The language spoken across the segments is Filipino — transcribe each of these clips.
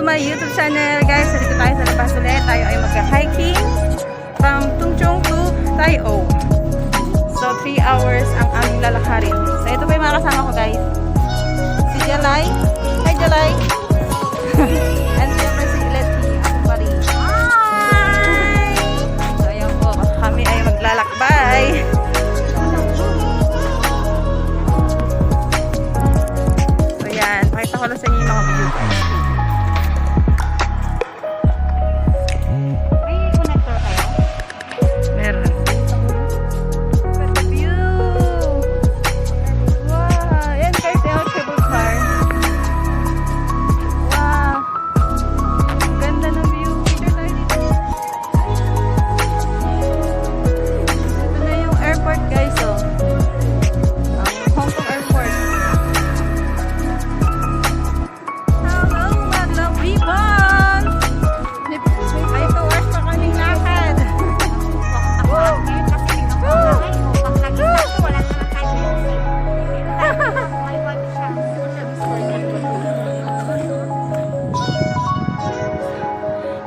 my YouTube channel, guys. So, dito tayo sa labas ulit. Tayo ay mag-hiking from TungChung to 𝙤𝙤𝙫𝙝𝙪. So, 3 hours ang aming lalakarin. So, ito pa yung mga kasama ko, guys. Si Jalay. Hi, Jalay. And siyempre si Letty. Ako pa rin. Hi! So, ayan po. Kami ay maglalakbay. So, yan. Pakita ko lang sa inyo yung mga view, guys.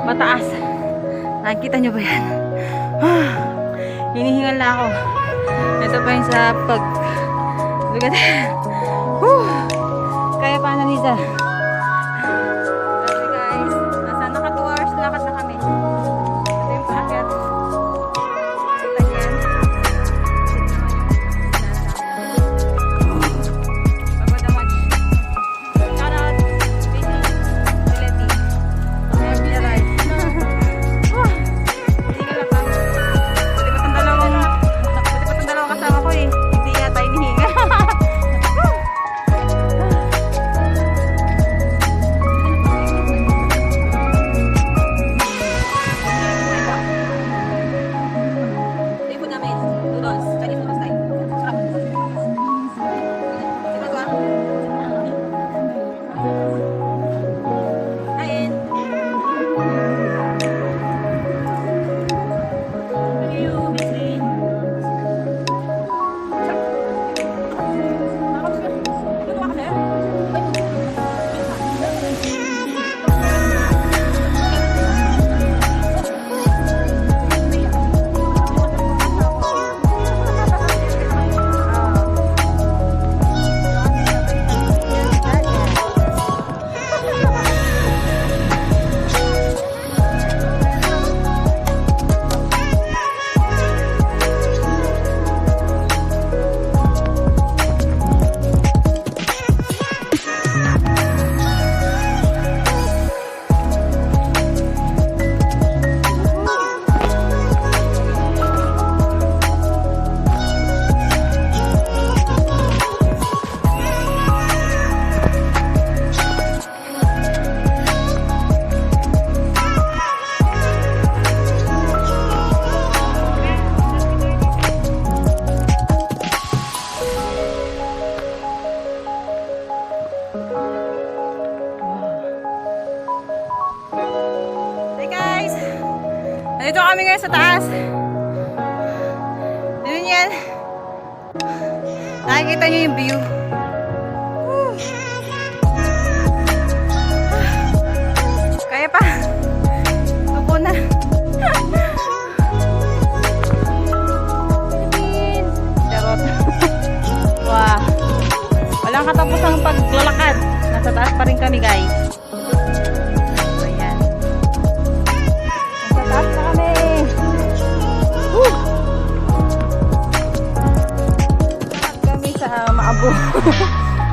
Mataas. Nakikita nyo ba yan? Hinihingal na ako. Ito pa yung sa pag... Look at that. Kaya pa, Annaliza. Okay guys. Naka 2 hours lakad na kami. Ito yung paakyat. Kita nyo yan. Magmadamag. Shout out. Nandito kami ngayon sa taas. Yun yan. Nakikita nyo yung view. Kaya pa. Tupo na. Charot. Wow. Walang katapos ang paglalakad. Nasa taas pa rin kami, guys.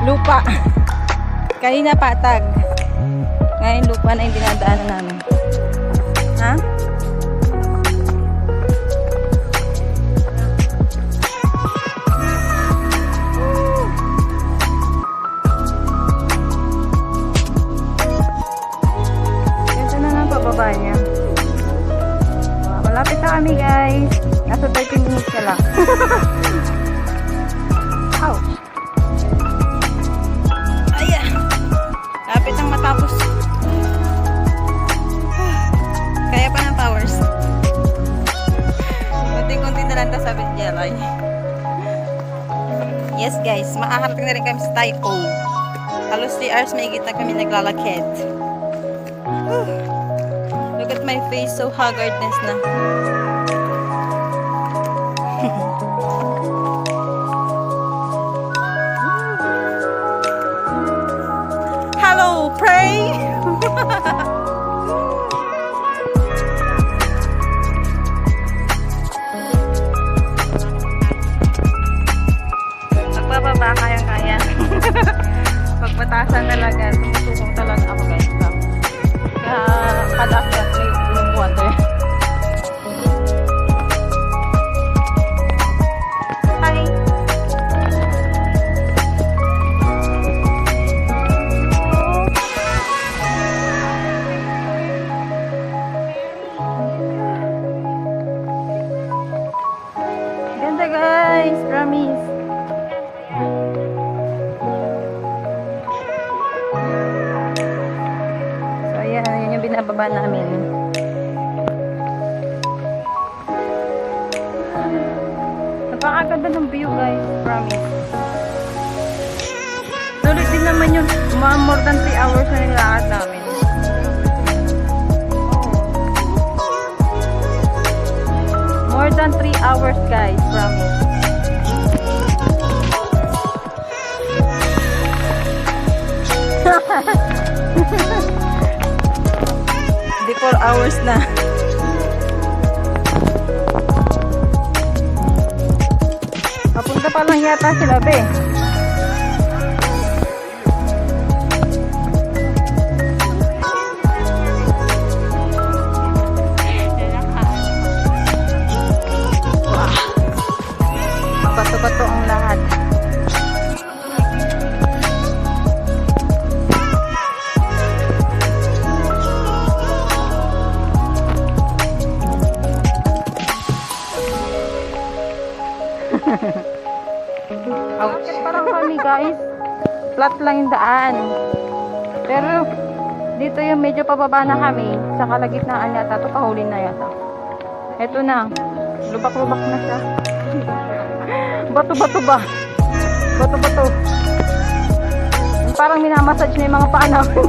Lupa. Kanina patag. Ngayon lupa na yung dinadaanan namin. Ha? Ganda na ng pababa niya. Malapit na kami, guys. Nasa 30 minutes na lang. Ouch. Lapit nang matapos. Kaya pa ng powers. Kunting-kunti na lang sabi ni Jalay. Yes guys, makakarating na rin kami sa 𝙤𝙤𝙫𝙝𝙪. Halos 3 hours may higit na kami naglalakad. my face so haggardness na. Hello, pray! Magbababa kayang-kaya. Pagpatasan talaga, tumutusong talaga ako guys. Kaya kada akyat may yung water. Hi! Ganda guys, promise. So ayan, yun yung binababa namin. Napakaganda ng view guys, promise. Sulit din naman yun, more than 3 hours na nilakad namin. More than 3 hours guys, promise. Di 4 hours na. Papunta pa lang yata sila be. Bato-bato ang lahat. Ouch. Parang kami guys, flat lang yung daan. Pero dito yung medyo pababa na kami sa kalagitnaan yata. Ito pahuli na yata. Ito na, lubak-lubak na siya. Bato-bato ba? Bato-bato. Parang minamassage na yung mga paa namin.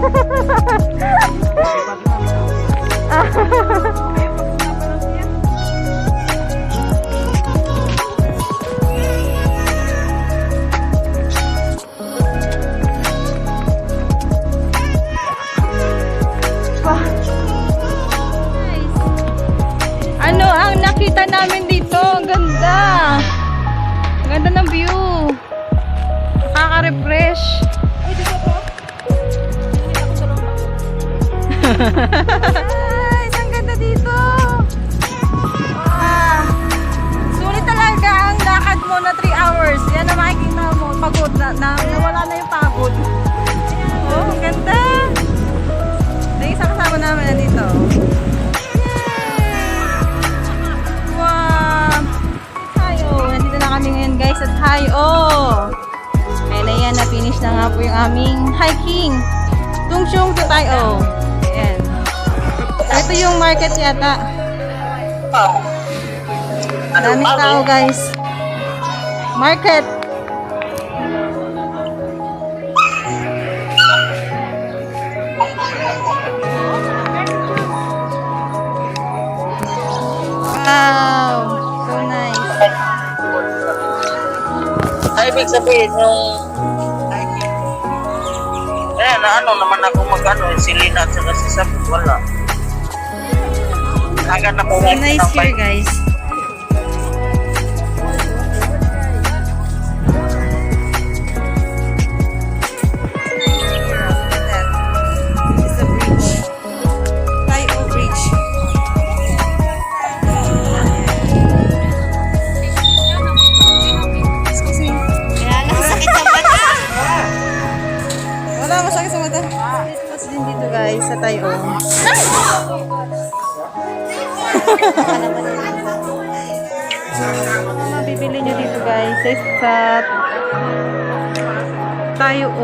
Ano ang nakita namin dito? Ang ganda. Ang ganda ng view. Nakaka-refresh. Guys, ang ganda dito. Sulit talaga ang lakad mo na 3 hours. Yan na makikita mo. Pagod na. Nawala na yung pagod. Oh, ang ganda. Yung isa kasama namin na dito. Kami ngayon guys at 𝙖𝙚𝙬𝙗𝙗. Ayun na yan, na-finish na nga po yung aming hiking TungChung to 𝙖𝙚𝙬𝙗. Ayan. Ito yung market yata. Daming tao guys. Market. Wow. So nice. Ibig sabihin yung na ano naman ako mag-ano silina at saka sasabit wala. Agad na po. So nice here guys. This is a bridge. 𝙖𝙚𝙬𝙗𝙗 Bridge. Masakit sa mata. Tapos din dito guys sa 𝙖𝙚𝙬𝙗𝙗. Mabibili nyo dito guys sa 𝙖𝙚𝙬𝙗𝙗.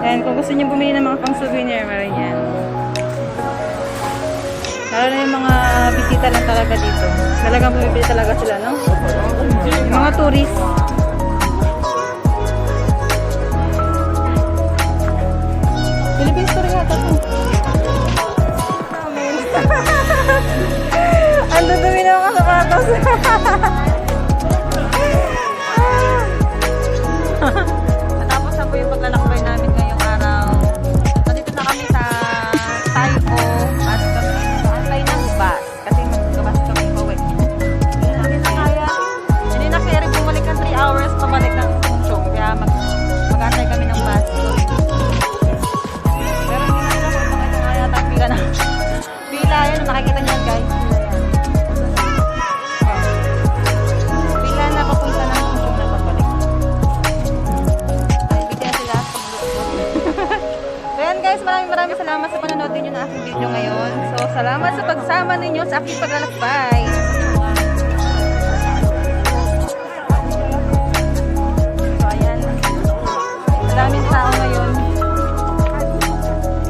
Yan, kung gusto nyo bumili ng mga pang souvenir, meron yan. Lalo na yung mga bisita lang talaga dito. Talagang bumibili talaga sila, no? Yung mga tourist. bus! Natapos na po yung paglalakbay namin ngayong araw. Nandito na kami sa 𝙤𝙤𝙇𝙤𝙤 at kami antay ng bus kasi magbabas kami pauwi. Hindi na kaya. Hindi na kaya rin bumalik ng 3 hours pabalik ng TungChung. Kaya mag-antay kami ng bus. Pero hindi na kaya bakit kaya pila na. Pila yan. Nakikita niyo yan guys. Pila na papunta ng TungChung na pagbalik. So yan guys, maraming salamat sa panonood ninyo na aking video ngayon. So salamat sa pagsama ninyo sa aking paglalakbay. So ayan, maraming tao ngayon.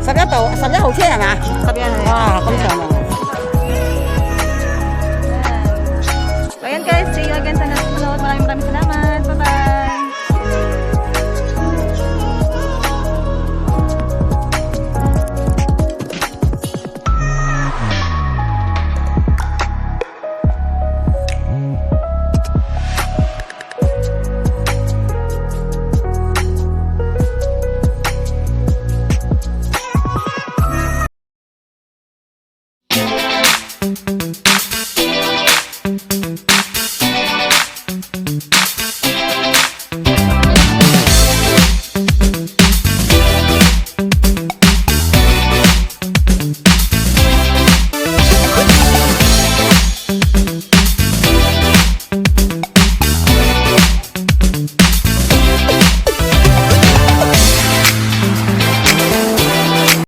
10號車係嘛？ Sabihan na哇，咁長啊！ So ayan guys, see you again sa next panonood. Maraming salamat. Bye-bye.